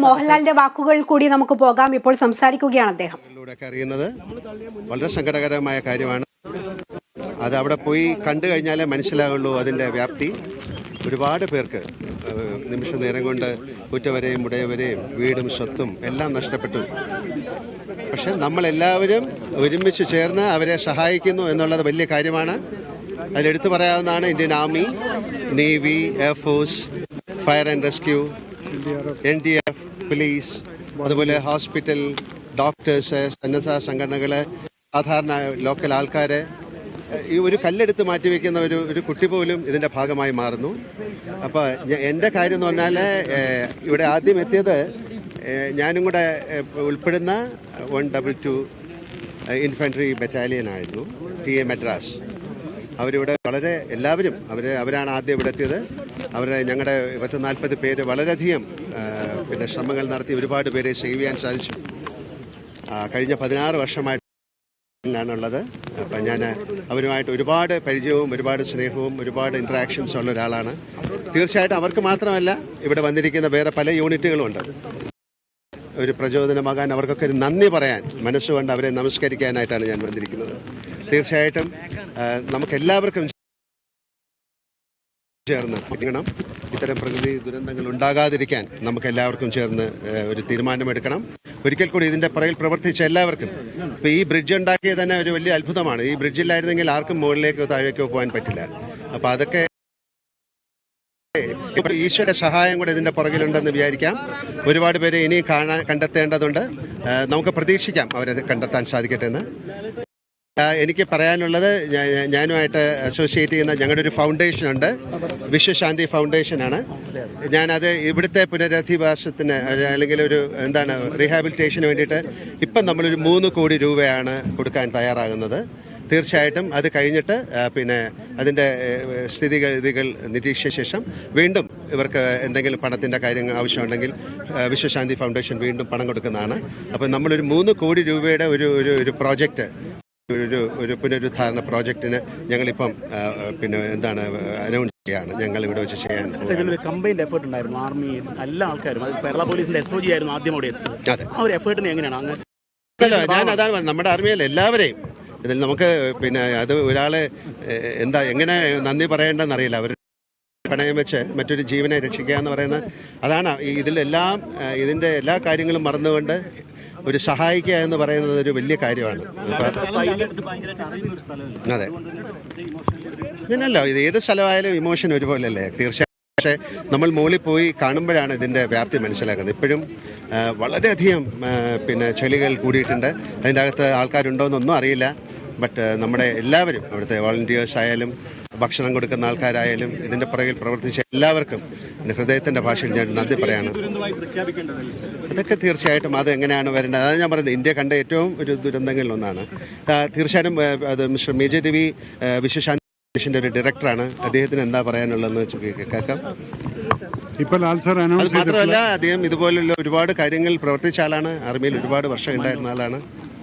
മോഹൻലാലിന്റെ വാക്കുകൾ കൂടി നമുക്ക് പോകാം. ഇപ്പോൾ സംസാരിക്കുകയാണ് അദ്ദേഹം. അറിയുന്നത് വളരെ സങ്കടകരമായ കാര്യമാണ്. അത് അവിടെ പോയി കണ്ടു കഴിഞ്ഞാലേ മനസ്സിലാവുള്ളൂ അതിൻ്റെ വ്യാപ്തി. ഒരുപാട് പേർക്ക് നിമിഷ നേരം കൊണ്ട് ഉറ്റവരെയും ഉടയവരെയും വീടും സ്വത്തും എല്ലാം നഷ്ടപ്പെട്ടു. പക്ഷെ നമ്മളെല്ലാവരും ഒരുമിച്ച് ചേർന്ന് അവരെ സഹായിക്കുന്നു എന്നുള്ളത് വലിയ കാര്യമാണ്. അതിലെടുത്തു പറയാവുന്നതാണ് Indian army, navy, air force, fire and rescue, NDF, police, അതുപോലെ ഹോസ്പിറ്റൽ, ഡോക്ടേഴ്സ്, സന്നദ്ധ സംഘടനകൾ, സാധാരണ ലോക്കൽ ആൾക്കാർ. ഈ ഒരു കല്ലെടുത്ത് മാറ്റിവെക്കുന്ന ഒരു കുട്ടി പോലും ഇതിൻ്റെ ഭാഗമായി മാറുന്നു. അപ്പോൾ എൻ്റെ കാര്യം എന്ന് പറഞ്ഞാൽ ഇവിടെ ആദ്യം എത്തിയത് ഞാനും കൂടെ ഉൾപ്പെടുന്ന 122 ഇൻഫൻട്രി ബറ്റാലിയൻ ആയിരുന്നു, TA മദ്രാസ്. അവരിവിടെ വളരെ എല്ലാവരും അവരാണ് ആദ്യം ഇവിടെ എത്തിയത്. ഞങ്ങളുടെ 140 പേര് വളരെയധികം ശ്രമങ്ങൾ നടത്തി ഒരുപാട് പേരെ സേവ് ചെയ്യാൻ സാധിച്ചു. കഴിഞ്ഞ 16 വർഷമായിട്ടാണുള്ളത്. അപ്പം ഞാൻ അവരുമായിട്ട് ഒരുപാട് പരിചയവും ഒരുപാട് സ്നേഹവും ഒരുപാട് ഇൻട്രാക്ഷൻസ് ഉള്ള ഒരാളാണ്. തീർച്ചയായിട്ടും അവർക്ക് മാത്രമല്ല, ഇവിടെ വന്നിരിക്കുന്ന വേറെ പല യൂണിറ്റുകളുമുണ്ട്. ഒരു പ്രചോദനമാകാൻ, അവർക്കൊക്കെ ഒരു നന്ദി പറയാൻ, മനസ്സുകൊണ്ട് അവരെ നമസ്കരിക്കാനായിട്ടാണ് ഞാൻ വന്നിരിക്കുന്നത്. തീർച്ചയായിട്ടും നമുക്കെല്ലാവർക്കും ചേർന്ന് ഇരിക്കണം. ഇത്തരം പ്രകൃതി ദുരന്തങ്ങൾ ഉണ്ടാകാതിരിക്കാൻ നമുക്കെല്ലാവർക്കും ചേർന്ന് ഒരു തീരുമാനമെടുക്കണം. ഒരിക്കൽ കൂടി ഇതിൻ്റെ പുറകിൽ പ്രവർത്തിച്ച എല്ലാവർക്കും. ഇപ്പോൾ ഈ ബ്രിഡ്ജ് ഉണ്ടാക്കിയത് തന്നെ ഒരു വലിയ അത്ഭുതമാണ്. ഈ ബ്രിഡ്ജില്ലായിരുന്നെങ്കിൽ ആർക്കും മുകളിലേക്കോ താഴേക്കോ പോകാൻ പറ്റില്ല. അപ്പോൾ അതൊക്കെ ഈശ്വര സഹായം കൂടെ ഇതിൻ്റെ പുറകിലുണ്ടെന്ന് വിചാരിക്കാം. ഒരുപാട് പേരെ ഇനിയും കണ്ടെത്തേണ്ടതുണ്ട്. നമുക്ക് പ്രതീക്ഷിക്കാം അവരെ കണ്ടെത്താൻ സാധിക്കട്ടെ എന്ന്. എനിക്ക് പറയാനുള്ളത്, ഞാനുമായിട്ട് അസോസിയേറ്റ് ചെയ്യുന്ന ഞങ്ങളുടെ ഒരു ഫൗണ്ടേഷനുണ്ട്, വിശ്വശാന്തി ഫൗണ്ടേഷനാണ്. ഞാനത് ഇവിടുത്തെ പുനരധിവാസത്തിന് അല്ലെങ്കിൽ റീഹാബിലിറ്റേഷന് വേണ്ടിയിട്ട് ഇപ്പം നമ്മളൊരു 3 കോടി രൂപയാണ് കൊടുക്കാൻ തയ്യാറാകുന്നത്. തീർച്ചയായിട്ടും അത് കഴിഞ്ഞിട്ട് അതിൻ്റെ സ്ഥിതിഗതികൾ നിരീക്ഷിച്ച ശേഷം വീണ്ടും ഇവർക്ക് എന്തെങ്കിലും പണത്തിൻ്റെ കാര്യങ്ങൾ ആവശ്യമുണ്ടെങ്കിൽ വിശ്വശാന്തി ഫൗണ്ടേഷൻ വീണ്ടും പണം കൊടുക്കുന്നതാണ്. അപ്പോൾ നമ്മളൊരു 3 കോടി രൂപയുടെ ഒരു പ്രോജക്റ്റ്, ഒരു പുനരുദ്ധാരണ പ്രോജക്റ്റിന് ഞങ്ങളിപ്പം അനൗൺസ് ചെയ്യാണ്. ഞങ്ങൾ ഇവിടെ വെച്ച് ചെയ്യാൻ കമ്പൈൻഡ് എഫേർട്ട് ഉണ്ടായിരുന്നു. ആർമി എല്ലാ ആൾക്കാരും, കേരള പോലീസിന്റെ SOG ആയിരുന്നു ആദ്യം അവിടെ എത്തിയത്. അതെ, ആ ഒരു എഫേർട്ടിന് എങ്ങനെയാണ്? ഞാൻ അതാണ് നമ്മുടെ ആർമിയിൽ എല്ലാവരെയും ഇതിൽ നമുക്ക് അത് ഒരാളെ എങ്ങനെ നന്ദി പറയേണ്ടതെന്നറിയില്ല. അവർ പണയം വെച്ച് മറ്റൊരു ജീവനെ രക്ഷിക്കുക എന്ന് പറയുന്നത് അതാണ്. ഇതിൻ്റെ എല്ലാ കാര്യങ്ങളും മറന്നുകൊണ്ട് ഒരു സഹായിക്കുക എന്ന് പറയുന്നത് ഒരു വലിയ കാര്യമാണ്. അതെ, അങ്ങനല്ല, ഇത് ഏത് സ്ഥലമായാലും ഇമോഷൻ ഒരുപോലെയല്ലേ. തീർച്ചയായും. പക്ഷേ നമ്മൾ മുകളിൽ പോയി കാണുമ്പോഴാണ് ഇതിൻ്റെ വ്യാപ്തി മനസ്സിലാക്കുന്നത്. ഇപ്പോഴും വളരെയധികം ചെളികൾ കൂടിയിട്ടുണ്ട്. അതിൻ്റെ അകത്ത് ആൾക്കാരുണ്ടോയെന്നൊന്നും അറിയില്ല. ബട്ട് നമ്മുടെ എല്ലാവരും, അവിടുത്തെ വോളണ്ടിയേഴ്സ് ആയാലും ഭക്ഷണം കൊടുക്കുന്ന ആൾക്കാരായാലും ഇതിൻ്റെ പുറകിൽ പ്രവർത്തിച്ച എല്ലാവർക്കും ഹൃദയത്തിൻ്റെ ഭാഷയിൽ ഞാൻ നന്ദി പറയാണ്. അതൊക്കെ തീർച്ചയായിട്ടും അത് എങ്ങനെയാണ് വരേണ്ടത്, അതാണ് ഞാൻ പറയുന്നത്. ഇന്ത്യ കണ്ട ഏറ്റവും ഒരു ദുരന്തങ്ങളിലൊന്നാണ്. തീർച്ചയായിട്ടും അത് മിസ്റ്റർ മേജർ രവി വിശ്വശാന്തി ഫൗണ്ടേഷൻ്റെ ഒരു ഡയറക്ടറാണ്. അദ്ദേഹത്തിന് എന്താ പറയാനുള്ളതെന്ന് വെച്ച് കേൾക്കാം. അത് മാത്രമല്ല, അദ്ദേഹം ഇതുപോലുള്ള ഒരുപാട് കാര്യങ്ങൾ പ്രവർത്തിച്ച ആളാണ്. ആർമിയിൽ ഒരുപാട് വർഷം ഉണ്ടായിരുന്ന ആളാണ്.